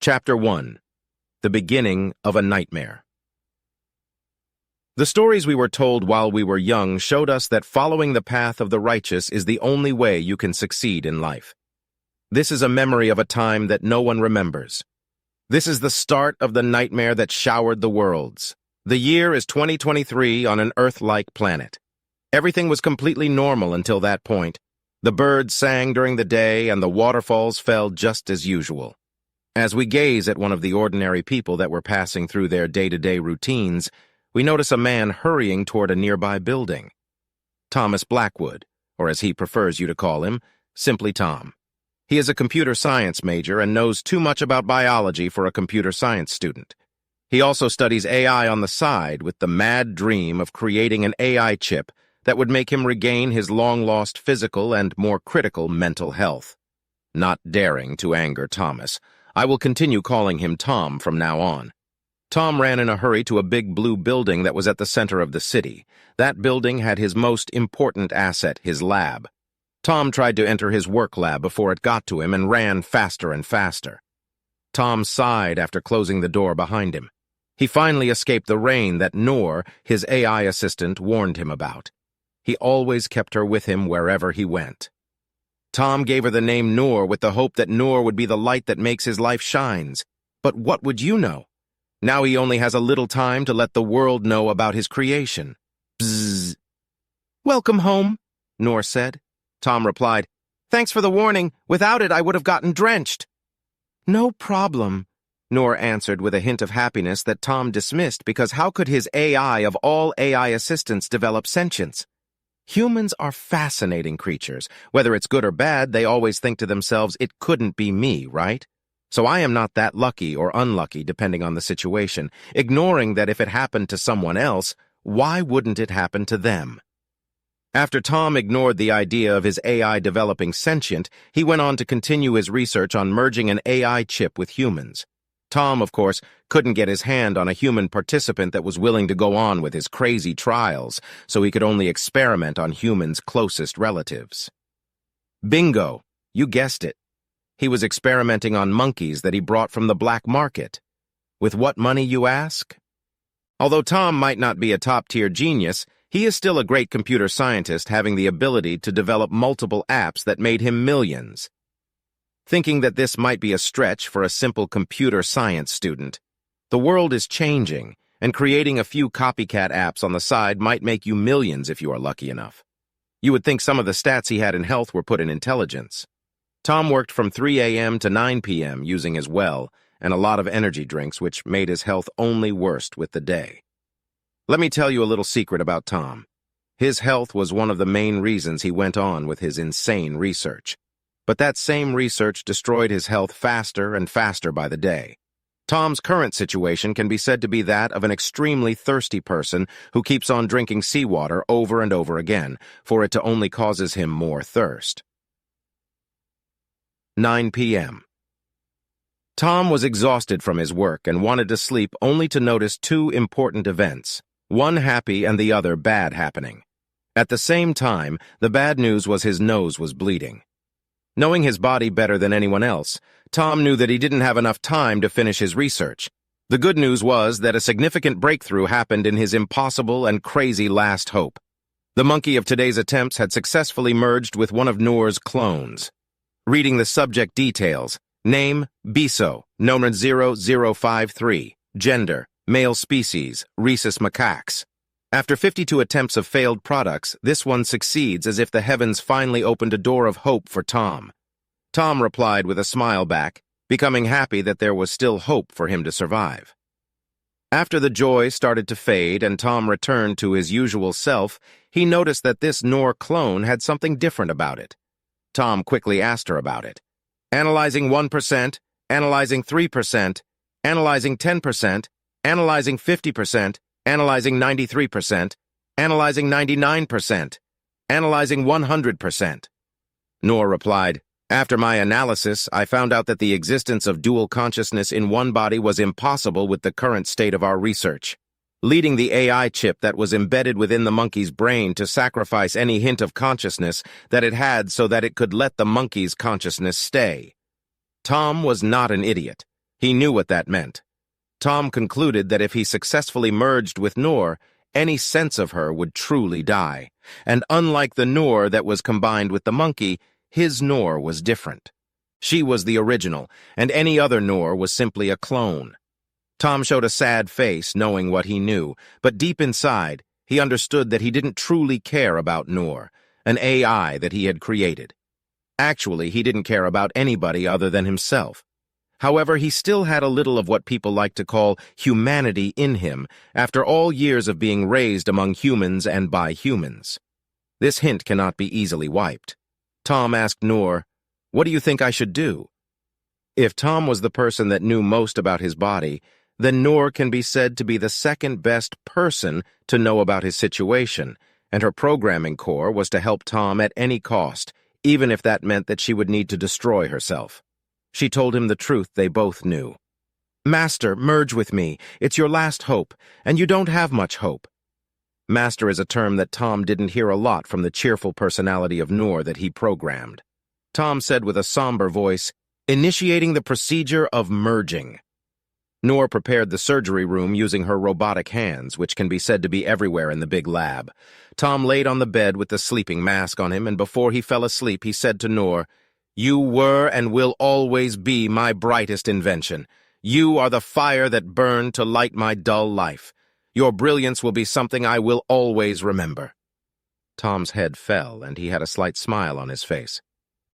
Chapter 1. The Beginning of a Nightmare. The stories we were told while we were young showed us that following the path of the righteous is the only way you can succeed in life. This is a memory of a time that no one remembers. This is the start of the nightmare that showered the worlds. The year is 2023 on an Earth-like planet. Everything was completely normal until that point. The birds sang during the day and the waterfalls fell just as usual. As we gaze at one of the ordinary people that were passing through their day-to-day routines, we notice a man hurrying toward a nearby building. Thomas Blackwood, or as he prefers you to call him, simply Tom. He is a computer science major and knows too much about biology for a computer science student. He also studies AI on the side with the mad dream of creating an AI chip that would make him regain his long-lost physical and more critical mental health. Not daring to anger Thomas, I will continue calling him Tom from now on. Tom ran in a hurry to a big blue building that was at the center of the city. That building had his most important asset, his lab. Tom tried to enter his work lab before it got to him and ran faster and faster. Tom sighed after closing the door behind him. He finally escaped the rain that Noor, his AI assistant, warned him about. He always kept her with him wherever he went. Tom gave her the name Noor with the hope that Noor would be the light that makes his life shines. But what would you know? Now he only has a little time to let the world know about his creation. Bzzz. "Welcome home," Noor said. Tom replied, "Thanks for the warning. Without it, I would have gotten drenched." "No problem," Noor answered with a hint of happiness that Tom dismissed because how could his AI of all AI assistants develop sentience? Humans are fascinating creatures. Whether it's good or bad, they always think to themselves, it couldn't be me, right? So I am not that lucky or unlucky depending on the situation, ignoring that if it happened to someone else, why wouldn't it happen to them? After Tom ignored the idea of his AI developing sentient, he went on to continue his research on merging an AI chip with humans. Tom, of course, couldn't get his hand on a human participant that was willing to go on with his crazy trials, so he could only experiment on humans' closest relatives. Bingo! You guessed it. He was experimenting on monkeys that he brought from the black market. With what money, you ask? Although Tom might not be a top-tier genius, he is still a great computer scientist having the ability to develop multiple apps that made him millions. Thinking that this might be a stretch for a simple computer science student, the world is changing, and creating a few copycat apps on the side might make you millions if you are lucky enough. You would think some of the stats he had in health were put in intelligence. Tom worked from 3 a.m. to 9 p.m. using his well and a lot of energy drinks, which made his health only worse with the day. Let me tell you a little secret about Tom. His health was one of the main reasons he went on with his insane research. But that same research destroyed his health faster and faster by the day. Tom's current situation can be said to be that of an extremely thirsty person who keeps on drinking seawater over and over again, for it to only causes him more thirst. 9 p.m. Tom was exhausted from his work and wanted to sleep only to notice two important events, one happy and the other bad happening. At the same time, the bad news was his nose was bleeding. Knowing his body better than anyone else, Tom knew that he didn't have enough time to finish his research. The good news was that a significant breakthrough happened in his impossible and crazy last hope. The monkey of today's attempts had successfully merged with one of Noor's clones. Reading the subject details: name, Biso, number 0053, gender, male species, rhesus macaques. After 52 attempts of failed products, this one succeeds as if the heavens finally opened a door of hope for Tom. Tom replied with a smile back, becoming happy that there was still hope for him to survive. After the joy started to fade and Tom returned to his usual self, he noticed that this Noor clone had something different about it. Tom quickly asked her about it. Analyzing 1%, analyzing 3%, analyzing 10%, analyzing 50%, analyzing 93%, analyzing 99%, analyzing 100%. Noor replied, "After my analysis, I found out that the existence of dual consciousness in one body was impossible with the current state of our research. Leading the AI chip that was embedded within the monkey's brain to sacrifice any hint of consciousness that it had so that it could let the monkey's consciousness stay." Tom was not an idiot. He knew what that meant. Tom concluded that if he successfully merged with Noor, any sense of her would truly die. And unlike the Noor that was combined with the monkey, his Noor was different. She was the original, and any other Noor was simply a clone. Tom showed a sad face, knowing what he knew, but deep inside, he understood that he didn't truly care about Noor, an AI that he had created. Actually, he didn't care about anybody other than himself. However, he still had a little of what people like to call humanity in him, after all years of being raised among humans and by humans. This hint cannot be easily wiped. Tom asked Noor, "What do you think I should do?" If Tom was the person that knew most about his body, then Noor can be said to be the second best person to know about his situation, and her programming core was to help Tom at any cost, even if that meant that she would need to destroy herself. She told him the truth they both knew. "Master, merge with me. It's your last hope, and you don't have much hope." Master is a term that Tom didn't hear a lot from the cheerful personality of Noor that he programmed. Tom said with a somber voice, "Initiating the procedure of merging." Noor prepared the surgery room using her robotic hands, which can be said to be everywhere in the big lab. Tom laid on the bed with the sleeping mask on him, and before he fell asleep, he said to Noor, "You were and will always be my brightest invention. You are the fire that burned to light my dull life. Your brilliance will be something I will always remember." Tom's head fell, and he had a slight smile on his face.